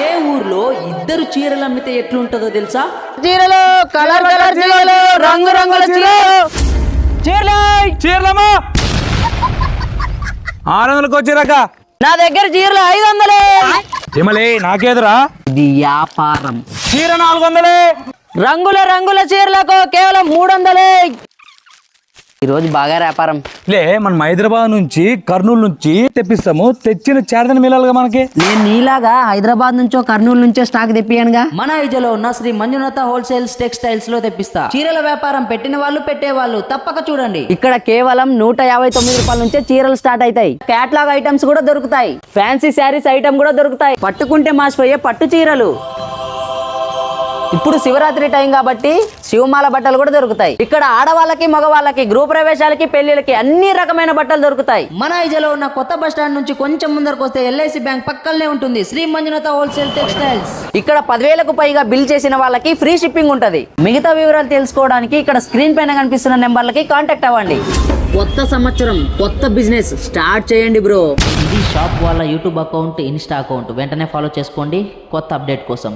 ఒకే ఊర్లో ఇద్దరు చీరలు అమ్మితే ఎట్లుంటుందో తెలుసా? చీరలు కలర్ కలర్ చీరలు రంగు రంగుల చీరలు చీరలమ్మా 600కి వచ్చిరాక నా దగ్గర చీరలు 500. ఏమలే నాకేదురా ఇది వ్యాపారం. చీర 400. రంగుల రంగుల చీరలకు కేవలం 300. ఈరోజు బాగా వ్యాపారం. లే మనం హైదరాబాద్ నుంచి కర్నూలు నుంచి తెప్పిస్తాము. తెచ్చిన చేరదని మిలాలుగా మనకి. నేను నీలాగా హైదరాబాద్ నుంచో కర్నూలు నుంచో స్టాక్ తెప్పియనుగా. మన ఐజలో ఉన్న శ్రీ మంజునాథ హోల్సేల్స్ టెక్స్టైల్స్ లో తెప్పిస్తా. చీరల వ్యాపారం పెట్టిన వాళ్ళు పెట్టే వాళ్ళు తప్పక చూడండి. ఇక్కడ కేవలం 159 రూపాయల నుంచే చీరలు స్టార్ట్ అవుతాయి. క్యాట్లాగ్ ఐటమ్స్ కూడా దొరుకుతాయి. ఫ్యాన్సీ శారీస్ ఐటమ్ కూడా దొరుకుతాయి. పట్టుకుంటే మాసిపోయే పట్టు చీరలు. ఇప్పుడు శివరాత్రి టైం కాబట్టి శివమాల బట్టలు కూడా దొరుకుతాయి. ఇక్కడ ఆడవాళ్ళకి మగవాళ్ళకి గృహ ప్రవేశాలకి పెళ్లిళ్ళకి అన్ని రకమైన బట్టలు దొరుకుతాయి. మన ఐజలో ఉన్న కొత్త బస్ స్టాండ్ నుంచి కొంచెం ముందరకు వస్తే ఎల్ఐసి బ్యాంక్ పక్కనే ఉంటుంది శ్రీ మంజునాథ హోల్సేల్ టెక్స్టైల్స్. ఇక్కడ 10,000కు పైగా బిల్ చేసిన వాళ్ళకి ఫ్రీ షిప్పింగ్ ఉంటది. మిగతా వివరాలు తెలుసుకోవడానికి ఇక్కడ స్క్రీన్ పైన కనిపిస్తున్న నెంబర్లకి కాంటాక్ట్ అవ్వండి. కొత్త సంవత్సరం కొత్త బిజినెస్ స్టార్ట్ చేయండి బ్రో. ఇది షాప్ వాళ్ళ యూట్యూబ్ అకౌంట్, ఇన్స్టా అకౌంట్. వెంటనే ఫాలో చేసుకోండి కొత్త అప్డేట్ కోసం.